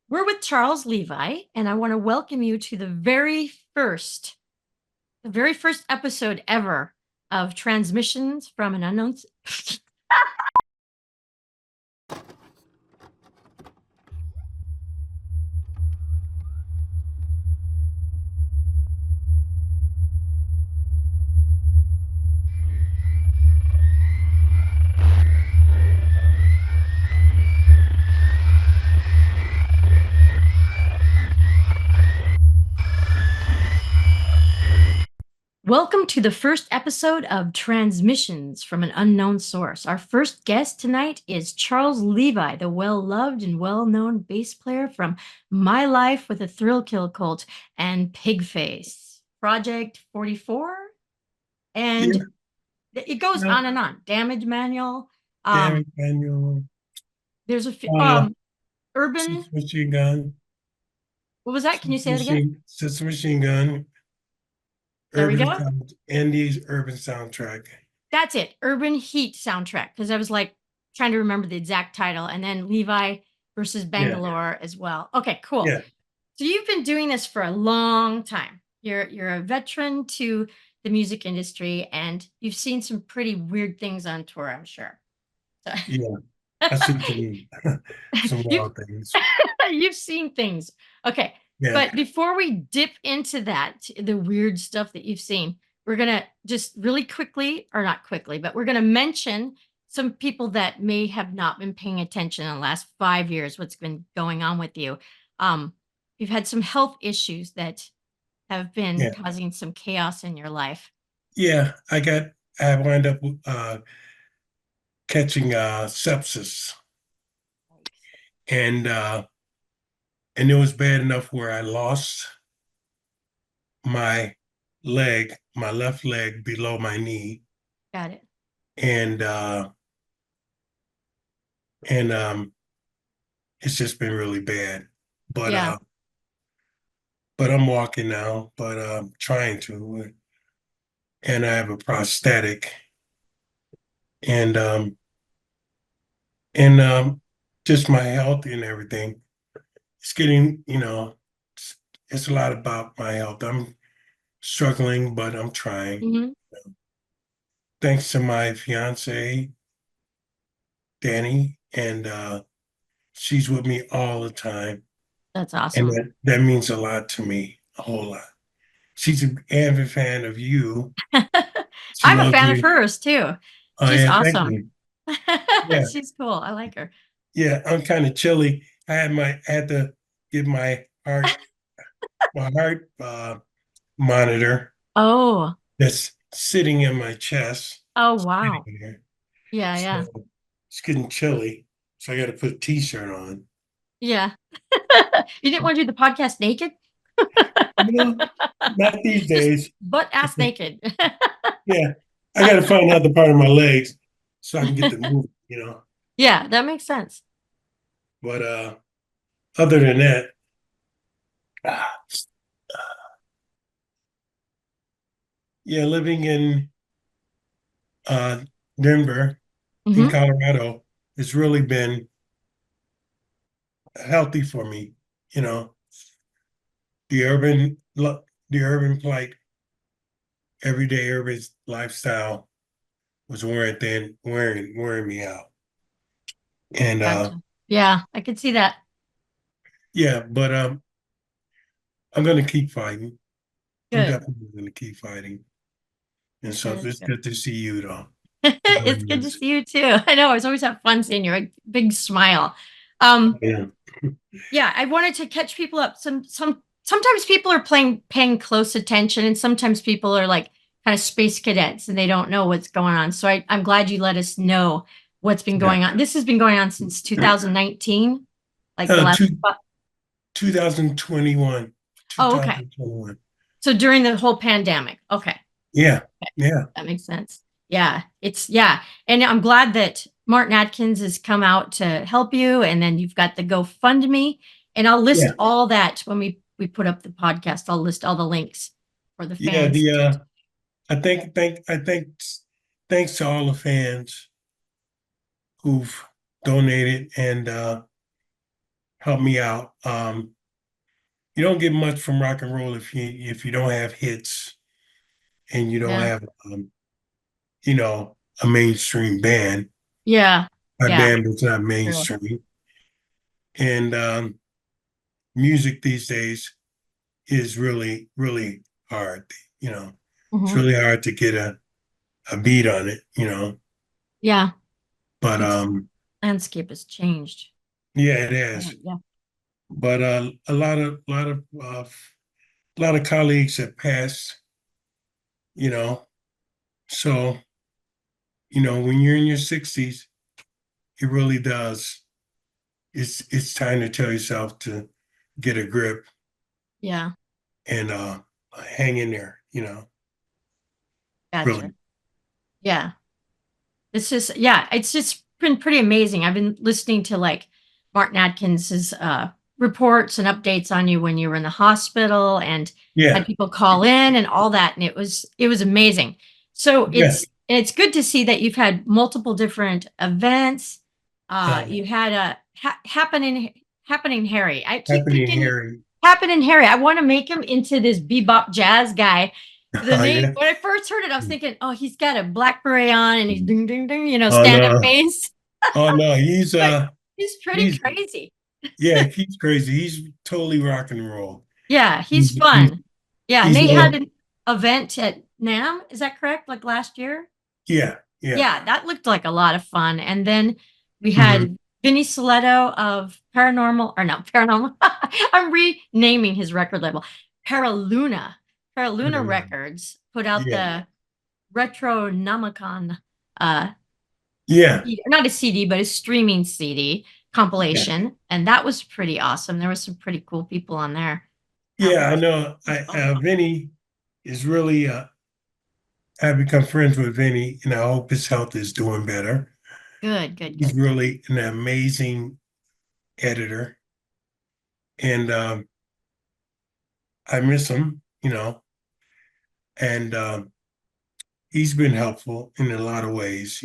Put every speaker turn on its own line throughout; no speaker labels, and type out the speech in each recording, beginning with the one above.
We're with Charles Levi, and I want to welcome you to the very first episode ever of Transmissions from an Unknown. Welcome to the first episode of Transmissions from an Unknown Source. Our first guest tonight is Charles Levi, the well-loved and well-known bass player from My Life with a Thrill Kill Cult and Pigface, Project 44,
Yeah,
and it goes
yeah,
on and on. Damage Manual.
damn it,
Um,
Daniel.
there's a few,
Uh,
Urban.
Sister Machine Gun,
What was that? Can you say that again?
Sister Machine Gun,
There we go.
Andy's Urban Soundtrack.
That's it. Urban Heat soundtrack. Because I was like trying to remember the exact title. And then Levi versus
Yeah,
Bangalore as well. Okay, cool.
yeah,
So you've been doing this for a long time. You're a veteran to the music industry and you've seen some pretty weird things on tour, I'm sure. So
yeah. I see some
you've
wild things.
you've seen things. Okay.
Yeah,
But before we dip into that, the weird stuff that you've seen, we're going to just really quickly, or not quickly, but we're going to mention some people that may have not been paying attention in the last 5 years, what's been going on with you. Um, you've had some health issues that have been
yeah,
causing some chaos in your life.
yeah. I wound up catching sepsis, and uh, and it was bad enough where I lost my my left leg below my knee,
Got it.
and and it's just been really bad. But
Yeah.
uh, but I'm walking now, but trying to, and I have a prosthetic, and um, and just my health and everything. It's getting, it's a lot about my health. I'm struggling, but I'm trying.
Hmm.
Thanks to my fiance, Danny, and she's with me all the time,
That's
and
awesome.
that means a lot to me, a whole lot. She's an avid fan of you. She
I'm a
loves
fan of
me.
hers too.
Oh
She's
yeah, thank
awesome.
you. Yeah,
She's cool. I like her.
yeah. I'm kind of chilly. I had to get my heart monitor
Oh,
that's sitting in my chest,
oh
sitting
wow.
there.
Yeah, yeah.
So it's getting chilly. So I got to put a t-shirt on.
Yeah. You didn't want to do the podcast naked?
You know, not these
Just
days.
butt ass naked.
Yeah, I got to find out the part of my legs so I can get the move.
Yeah, that makes sense.
But other than that, ah, yeah, living in uh, Denver, in
Hmm.
Colorado, has really been healthy for me. You know, the the urban plight, everyday urban lifestyle was wearing me out. And
Gotcha. Yeah, I could see that.
yeah, but I'm gonna keep fighting. I'm
Good.
definitely gonna keep fighting. And so
That is
it's
good.
good to see you though. It
It's
really
good to
is.
see you too. I know. It's always have fun seeing your big smile. Um,
Yeah.
yeah, I wanted to catch people up. Sometimes people are paying close attention, and sometimes people are like kind of space cadets and they don't know what's going on. So I'm glad you let us know what's been
Yeah.
going on. This has been going on since 2019, like the
Uh,
last.
two, 2021.
Oh, okay.
2021.
So during the whole pandemic. Okay.
Yeah. Yeah.
That makes sense. Yeah, yeah. And I'm glad that Martin Atkins has come out to help you. And then you've got the GoFundMe. And I'll list
Yeah.
all that when we put up the podcast. I'll list all the links for the
Yeah.
fans.
I think thanks to all the fans who've donated and helped me out. You don't get much from rock and roll if you don't have hits and you don't
Yeah.
have you know, a mainstream band.
Yeah.
My
Yeah.
band was not
True.
mainstream, and music these days is really really hard. You know, it's
Hmm.
really hard to get a beat on it. You know,
Yeah.
but
It's landscape has changed.
yeah, it is.
Yeah.
But a lot of colleagues have passed. You know, so when you're in your 60s, it really does. It's time to tell yourself to get a grip
Yeah.
and hang in there.
Gotcha.
Really.
Yeah. It's just, yeah, it's just been pretty amazing. I've been listening to like Martin Atkins's reports and updates on you when you were in the hospital and had
Yeah,
people call in and all that. And it was amazing. So
yeah.
it's good to see that you've had multiple different events.
Uh,
You had a happening Harry. I keep
happening
thinking
here.
happening Harry. I want to make him into this bebop jazz guy. The
Oh
name
yeah.
when I first heard it, I was thinking, oh, he's got a black beret on and he's ding ding ding,
Oh
stand up
no.
bass.
Oh no.
But he's pretty
He's
crazy.
yeah. He's crazy. He's totally rock and roll.
Yeah, he's
He's he's
fun. Yeah, and
he's
they
one
had
of
an event at NAM. Is that correct? Like last year?
yeah yeah.
Yeah, that looked like a lot of fun. And then we
Hmm.
had Vinny Soletto of Paranormal, or no, Paranormal. I'm renaming his record label. Paraluna. Paraluna Records put out
Yeah
the Retronomicon uh
yeah
not a CD, but a streaming CD
yeah
compilation. And that was pretty awesome. There was some pretty cool people on there. That
yeah. I know.
was fun.
Vinny is really. I've become friends with Vinny, and I hope his health is doing better.
Good, good,
He's
good.
really an amazing editor, and I miss him. And he's been helpful in a lot of ways.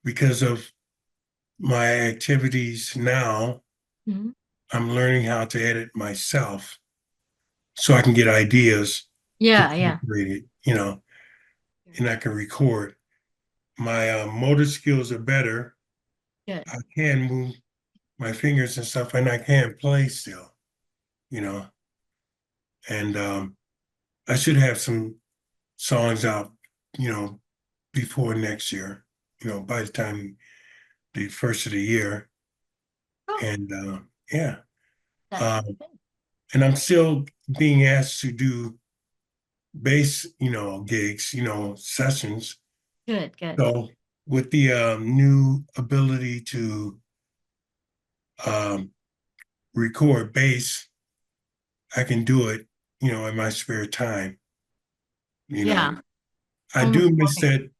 Because of my activities now,
Mhm.
I'm learning how to edit myself so I can get ideas
Yeah, yeah.
incorporated, and I can record. My motor skills are better.
Good.
I can move my fingers and stuff, and I can play still, you know. And I should have some songs out, you know, before next year, by the time the first of the year.
Cool.
And yeah,
That's a
uh,
good thing.
and I'm still being asked to do bass, gigs, sessions.
Good, good.
So with the new ability to um, record bass, I can do it, in my spare time. You know,
Yeah.
I
Home
do miss
recording.
that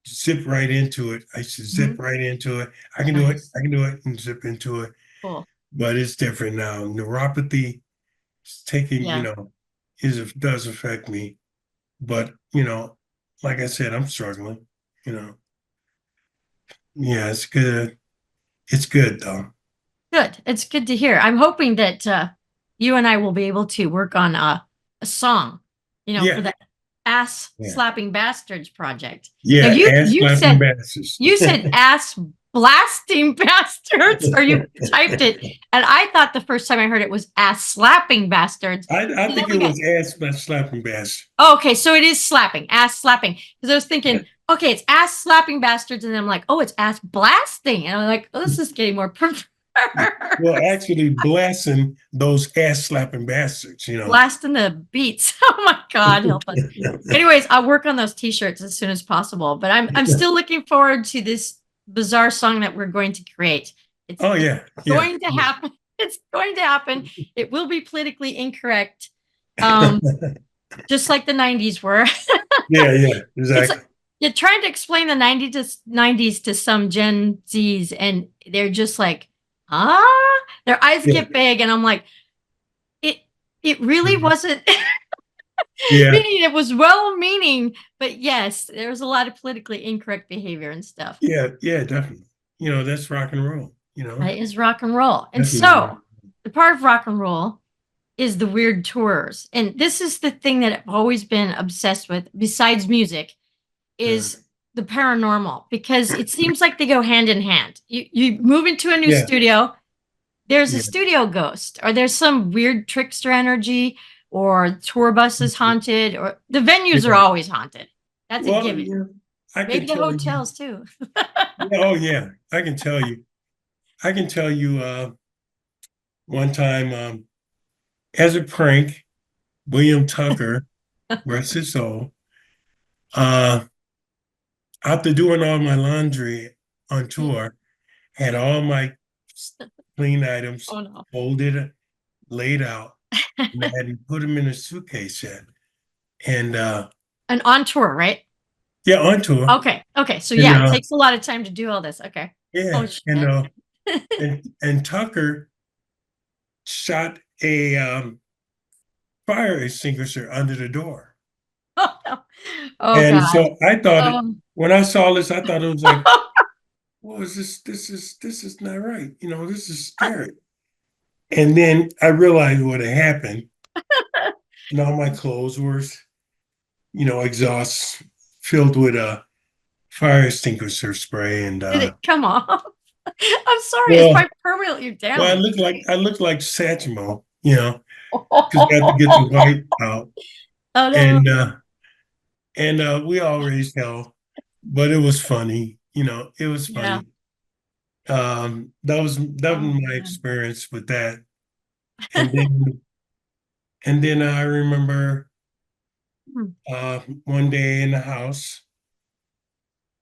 zip right into it. I should zip
Mhm.
right into it. I can do it.
Nice.
I can do it and zip into it.
Cool.
But it's different now. Neuropathy is taking,
Yeah.
does affect me. But, like I said, I'm struggling, you know. Yeah, it's good. It's good though.
Good. It's good to hear. I'm hoping that you and I will be able to work on a song, for
Yeah,
the Ass
yeah.
Slapping Bastards project. Now
Yeah, ass
you
slapping
said
bastards.
ass blasting bastards, or you typed it, and I thought the first time I heard it was ass slapping bastards.
I
And then
think it
we got
was ass slapping bastards.
oh, okay, so it is slapping, ass slapping. Because I was
Yeah.
thinking, okay, it's ass slapping bastards, and then I'm like, oh, it's ass blasting, and I'm like, oh, this is getting more perverse.
Well, actually blasting those ass slapping bastards.
Blasting the beats. Oh my God, help us. Anyways, I'll work on those t-shirts as soon as possible. But I'm still looking forward to this bizarre song that we're going to create. It's
Oh
it's
yeah, yeah.
going to happen. It's going to happen. It will be politically incorrect. Um,
Yeah,
just like the 90s were.
yeah,
It's
exactly.
you're trying to explain the 90s to some Gen Zs, and they're just like, huh? Their eyes
Yeah,
get big, and I'm like, it it really
mhm.
wasn't
Yeah,
meaning it was well meaning, but yes, there was a lot of politically incorrect behavior and stuff.
yeah, yeah, definitely. That's rock and roll,
That is rock and roll. And
definitely rock.
so part of rock and roll is the weird tours. And this is the thing that I've always been obsessed with, besides music,
uh,
is the paranormal because it seems like they go hand in hand. You move into a new
yeah,
studio, there's a
yeah,
studio ghost, or there's some weird trickster energy, or tour bus is haunted, or the venues are
yeah.
always haunted. That's a
Well,
given.
yeah, I
Maybe
can
the
tell you.
hotels too.
Yeah, oh yeah, I can tell you. I can tell you. One time, as a prank, William Tucker, rest his soul, uh, after doing all my laundry on tour, had all my clean items
Oh no.
folded, laid out, and I hadn't put them in a suitcase yet. And
And on tour, right?
yeah, on tour.
Okay. Okay. So
And
yeah, it takes a lot of time to do all this. Okay. Oh
yeah,
shit.
and Tucker shot a fire extinguisher under the door.
Oh no. Oh
And
God.
so I thought it
Um,
when I saw this, I thought it was like, what was this? This is not right. This is scary. And then I realized what had happened. And all my clothes were, exhausts filled with a fire extinguisher spray. And
did it come off? I'm sorry. It's
well,
probably permanently
well,
damaged.
I looked like Satchmo, because I had to get the white out.
Oh no.
And we all raised hell, but it was funny. It was
Yeah.
funny. That was
Oh
my
man.
experience with that. And then I remember
Hmm.
one day in the house,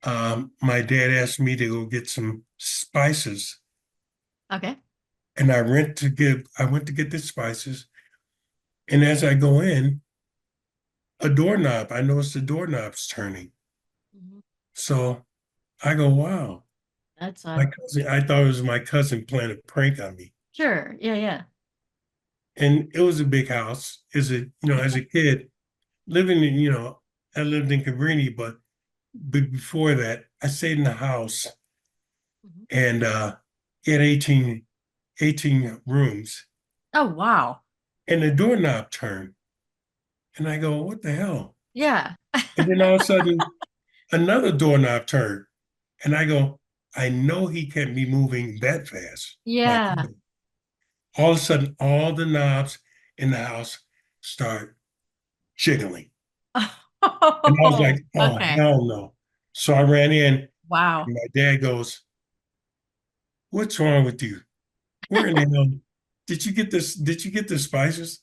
my dad asked me to go get some spices,
Okay.
and I went to get the spices, and as I go in, I noticed the doorknob's turning.
Mhm.
So I go, wow,
That's
my
odd.
cousin. I thought it was my cousin playing a prank on me,
Sure. Yeah. Yeah.
and it was a big house. As a kid living in, I lived in Cabrini, but before that, I stayed in the house,
Mhm.
and it had 18 rooms,
Oh wow.
and the doorknob turned. And I go, what the hell?
Yeah.
And then all of a sudden, another doorknob turned. And I go, I know he can't be moving that fast. My
Yeah.
God. All of a sudden, all the knobs in the house start jiggling. And I was
Oh,
like, oh,
okay.
hell no. So I ran in,
Wow.
and my dad goes, what's wrong with you? Where in the hell did you get this? Did you get the spices?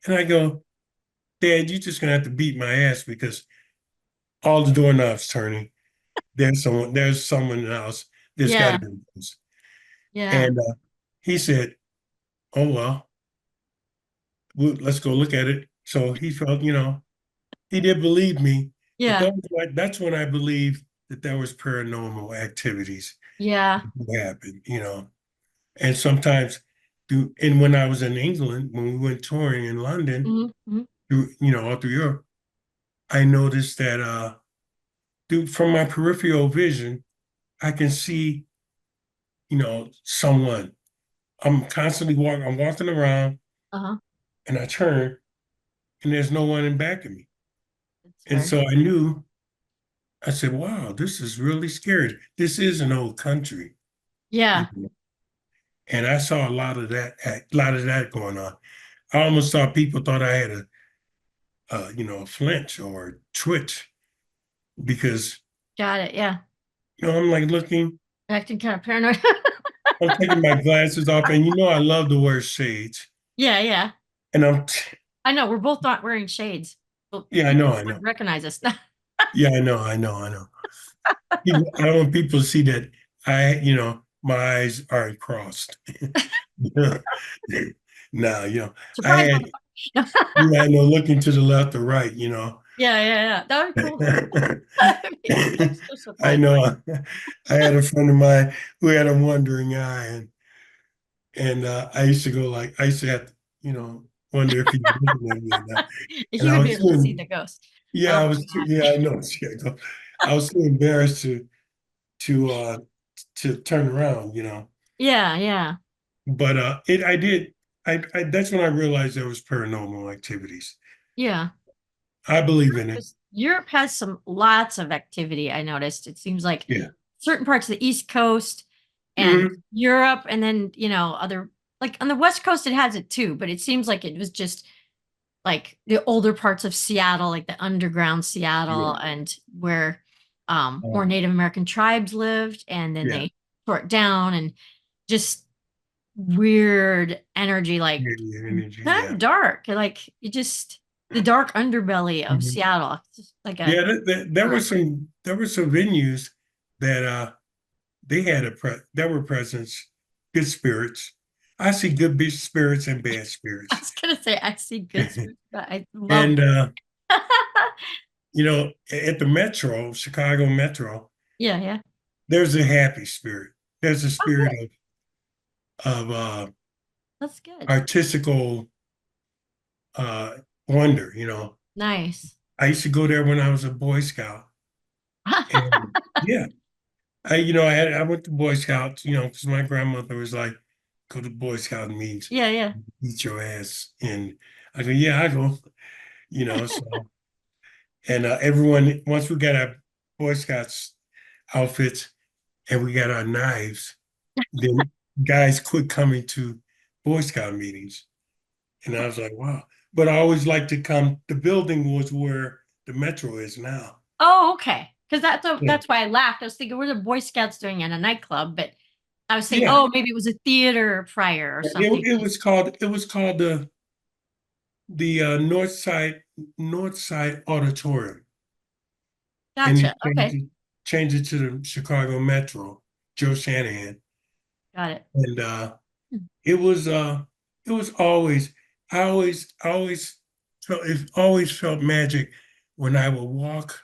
And I go, Dad, you're just gonna have to beat my ass because all the doorknobs turning. There's someone in the house. There's got to
Yeah.
be this.
Yeah.
And he said, "Oh well, let's go look at it." So he felt, he did believe me, but
Yeah.
that's when I believed that there was paranormal activities
Yeah.
that happened. And sometimes, and when I was in England, when we went touring in London,
Mhm. Mhm.
all through Europe, I noticed that from my peripheral vision, I can see, someone. I'm constantly walking. I'm walking around,
Uh-huh.
and I turn, and there's no one in back of me.
That's
And
fair.
so I knew. I said, "Wow, this is really scary. This is an old country."
Yeah.
you know. And I saw a lot of that going on. I almost thought people thought I had a flinch or a twitch because
Got it. Yeah.
I'm like looking.
Acting kind of paranoid.
I'm taking my glasses off, and I love to wear shades,
Yeah. Yeah.
and I'm.
I know. We're both not wearing shades. Well,
Yeah, I
people
know, I know.
would recognize us.
Yeah, I know, I know, I know. I don't want people to see that my eyes aren't crossed. No, I
Surprise,
had,
motherfucker.
I know, looking to the left or right.
Yeah. Yeah. Yeah. That would be cool though. That'd be so
I
surprised.
know. I had a friend of mine who had a wandering eye, and I used to have to, wonder if he's looking at me or not. And
He
I
would be
was
able to see
too,
the ghost.
yeah,
Oh
I
my
was too,
God.
yeah, I know. I was too embarrassed to to turn around.
Yeah. Yeah.
but it I did I that's when I realized there was paranormal activities.
Yeah.
I believe in it.
'Cause Europe has some lots of activity, I noticed. It seems like
Yeah.
certain parts of the East Coast and
Mhm.
Europe, and then, other, like on the West Coast, it has it too, but it seems like it was just like the older parts of Seattle, like the underground Seattle,
Yeah.
and where more
Um,
Native American tribes lived, and then
yeah.
they tore it down, and just weird energy, like
Yeah. Yeah. Energy.
kind
Yeah.
of dark, like it just the dark underbelly of
Mhm.
Seattle. It's just like a
Yeah. There were some venues that they had there were presence, good spirits. I see good spirits and bad
I
spirits.
was gonna say I see good spirits, but I love
And
it.
at the Metro, Chicago Metro,
Yeah, yeah.
there's a happy spirit. There's a
Oh,
spirit
good.
of
That's good.
artistical uh wonder.
Nice.
I used to go there when I was a Boy Scout. And yeah, I went to Boy Scouts, because my grandmother was like, go to Boy Scout meetings,
Yeah, yeah.
beat your ass. And I go, yeah, I go, so and everyone once we got our Boy Scouts outfits and we got our knives, then guys quit coming to Boy Scout meetings. And I was like, wow. But I always like to come, the building was where the Metro is now.
Oh, okay. Because
Yeah.
that's why I laughed. I was thinking, what are the Boy Scouts doing in a nightclub? But I was saying,
Yeah.
oh, maybe it was a theater prior or something.
It was called the North Side Auditorium. And he
Gotcha. Okay.
changed it to the Chicago Metro, Joe Shanahan.
Got it.
And
Hmm.
it was it was always I always felt magic when I would walk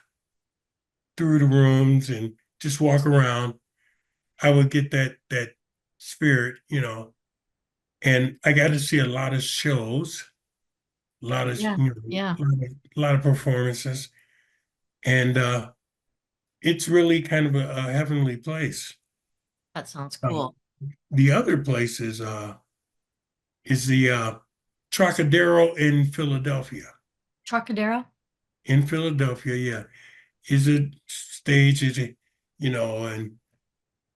through the rooms and just walk around. I would get that spirit. And I got to see a lot of shows, a lot of
Yeah. Yeah.
a lot of performances, and it's really kind of a heavenly place.
That sounds
Uh,
cool.
the other place is the Trocadero in Philadelphia.
Trocadero?
In Philadelphia, yeah, is a stage, and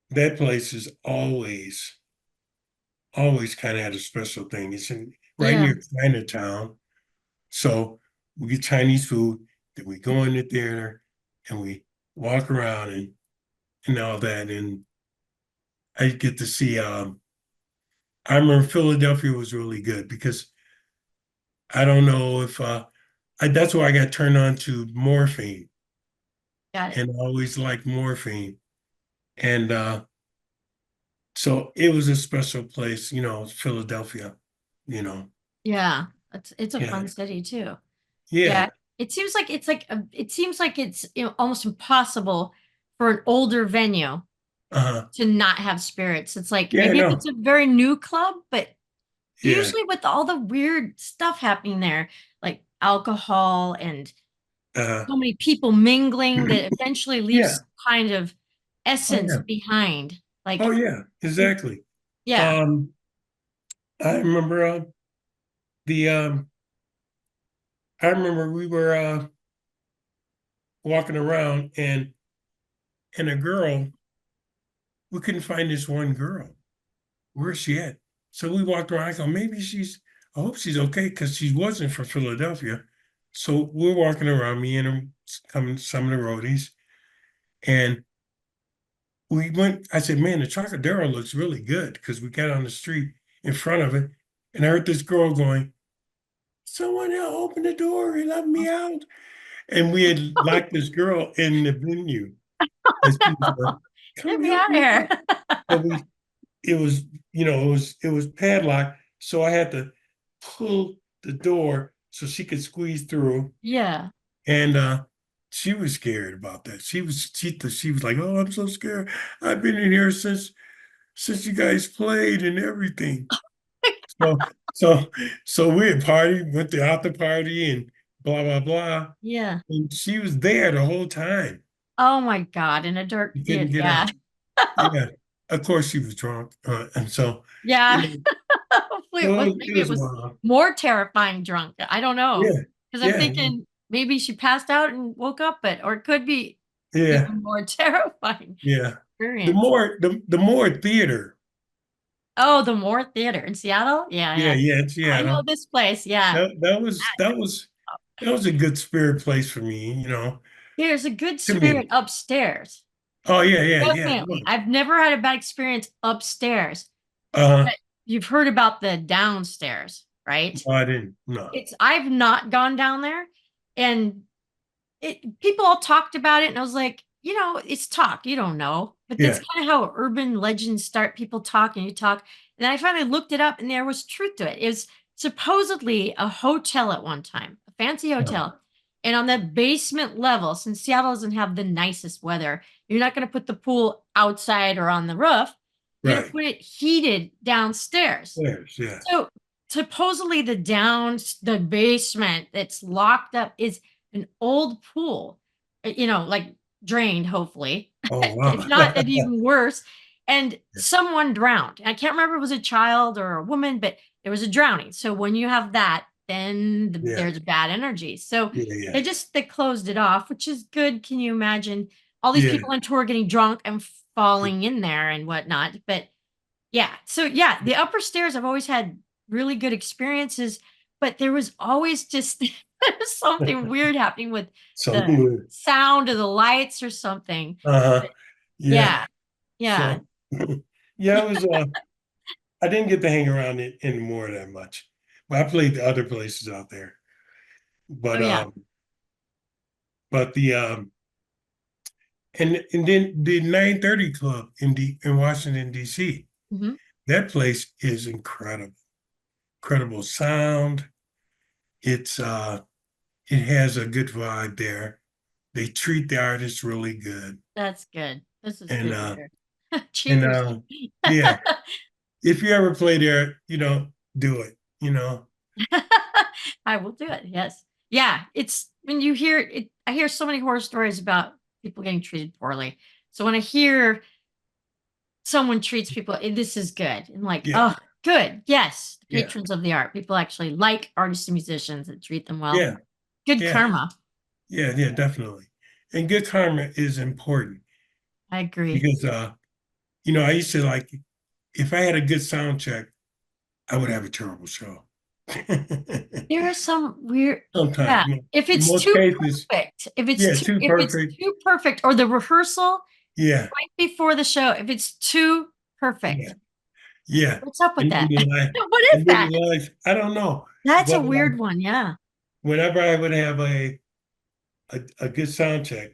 that place is always kind of had a special thing. It's right
Yeah.
near Chinatown, so we get Chinese food. Then we go in the theater and we walk around and all that, and I get to see. I remember Philadelphia was really good because I don't know if that's why I got turned on to morphine,
Got it.
and I always liked morphine, and so it was a special place, Philadelphia, you know.
Yeah. It's a
Yeah,
fun city too. Yeah.
yeah,
It seems like it's almost impossible for an older venue
uh-huh.
to not have spirits. It's like
Yeah,
maybe if
no,
it's a very new club, but
yeah,
usually with all the weird stuff happening there, like alcohol and
uh,
so many people mingling, that eventually leaves
yeah,
some kind of
oh
essence
yeah,
behind.
oh
Like,
yeah, exactly.
yeah,
Um, I remember the I remember we were walking around and a girl, we couldn't find this one girl. Where's she at? So we walked around. I go, maybe I hope she's okay because she wasn't from Philadelphia. So we're walking around, me and him, some of the roadies, and I said, man, the Trocadero looks really good because we got on the street in front of it. And I heard this girl going, someone open the door and let me out. And we had locked this girl in the venue. And she was like,
get
come
me
help
out of
me
here.
out. So it was, it was padlocked. So I had to pull the door so she could squeeze through.
Yeah.
And she was scared about that. She was like, oh, I'm so scared. I've been in here since you guys played and everything. So so so we had party, went to after party and blah blah blah.
Yeah.
And she was there the whole time.
Oh my God. In a dark
We couldn't
theater.
get
Yeah.
out. Yeah. of course she was drunk, and so you
Yeah.
know,
Hopefully it was,
it
maybe it
was
was
wild.
more terrifying drunk. I don't know.
Yeah,
Because I'm
yeah, yeah,
thinking maybe she passed out and woke up, but or it could be
yeah,
even more terrifying
yeah.
experience.
The more theater.
Oh, the Moore Theater in Seattle? Yeah,
Yeah,
yeah.
yeah, it's
I know
Seattle.
this place. Yeah.
That was a good spirit place for me,
There's a good
to me.
spirit upstairs.
Oh yeah, yeah, yeah. It
Definitely.
was.
I've never had a bad experience upstairs,
Uh,
but you've heard about the downstairs, right?
no, I didn't. No.
I've not gone down there, and people all talked about it, and I was like, it's talk, you don't know, but that's
Yeah.
kind of how urban legends start. People talk and you talk, and I finally looked it up, and there was truth to it. It was supposedly a hotel at one time, a fancy
Uh,
hotel, and on the basement level, since Seattle doesn't have the nicest weather, you're not going to put the pool outside or on the roof. You're going to
right.
put it heated downstairs.
There's yeah.
So supposedly the basement that's locked up is an old pool, like drained, hopefully.
Oh
If
wow.
not, then even worse. And someone drowned. I can't remember if it was a child or a woman, but there was a drowning. So when you have that, then
Yeah.
there's bad energy. So
Yeah. Yeah.
they closed it off, which is good. Can you imagine all these
Yeah.
people on tour getting drunk and falling in there and whatnot? But yeah. So yeah, the upper stairs I've always had really good experiences, but there was always just something weird happening with the
Something weird.
sound of the lights or something.
Uh-huh. Yeah.
Yeah. Yeah.
So yeah, it was I didn't get to hang around it anymore that much. But I played the other places out there.
Oh
But
yeah.
the and then the 930 Club in Washington, DC.
Hmm.
That place is incredible. Incredible sound. It's it has a good vibe there. They treat the artists really good.
That's good. This is
And
good to hear.
and
Cheers.
yeah, if you ever play there, do it,
I will do it. Yes. Yeah. It's when you hear it, I hear so many horror stories about people getting treated poorly. So when I hear someone treats people, this is good. And like,
Yeah,
oh, good. Yes.
yeah,
Patrons of the art. People actually like artists and musicians that treat them well.
yeah,
Good
yeah,
karma.
yeah, yeah, definitely. And good karma is important
I agree.
because I used to like if I had a good sound check, I would have a terrible show.
There are some weird,
Sometimes,
yeah. If
in
it's
most
too
cases,
perfect,
yeah, too
if it's
perfect.
too perfect, or the rehearsal
Yeah,
right before the show, if it's too
yeah,
perfect,
yeah.
what's up with
And then
that?
the life,
What is
and then
that?
the life. I don't know,
That's a
but
weird one. Yeah.
whenever I would have a good sound check,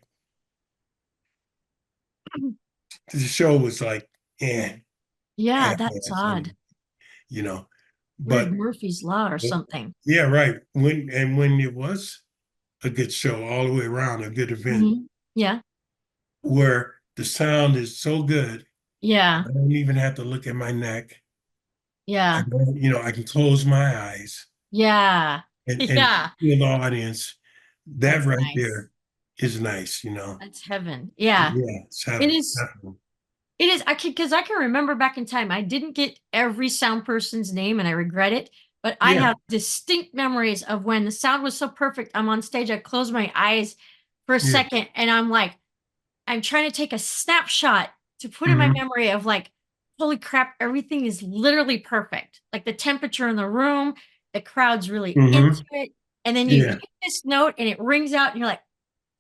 the show was like, yeah,
Yeah, that's
half-ass,
odd.
you know.
Weird
But
Murphy's Law or something.
yeah, right. When it was a good show all the way around, a good event
Hmm. Yeah.
where the sound is so good,
Yeah.
I don't even have to look at my neck. I
Yeah.
don't, I can close my eyes
Yeah.
and
Yeah.
feel the audience. That
That's
right
nice.
there is nice.
That's heaven. Yeah.
Yeah, it's
It
heaven.
is. It is. Because I can remember back in time, I didn't get every sound person's name and I regret it, but I
Yeah.
have distinct memories of when the sound was so perfect. I'm on stage, I close my eyes for a
Yeah.
second and I'm like, I'm trying to take a snapshot to put in my
Hmm.
memory of like, holy crap, everything is literally perfect. Like the temperature in the room, the crowd's really
Hmm.
into it. And then you
Yeah.
hit this note and it rings out and you're like,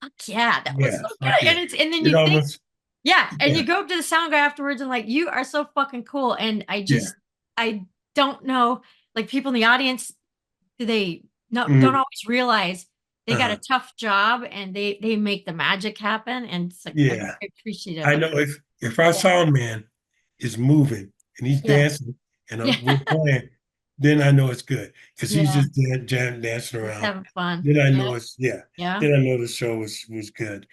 fuck yeah, that was
Yeah.
so good.
Fuck yeah.
And then
It
you think,
almost,
yeah, and
yeah.
you go up to the sound guy afterwards and like, you are so fucking cool. And
Yeah.
I don't know, like people in the audience, do they no don't
Hmm.
always realize they got a
Uh,
tough job and they make the magic happen. And it's like I'm
yeah.
very appreciative
I
of
know if our
yeah,
sound man is moving and he's
yeah,
dancing and
yeah,
we're playing, then I know it's good because he's
yeah.
just dancing
Just
around.
having fun.
Then I
Yeah,
know it's yeah.
yeah.
Then I know the show was good.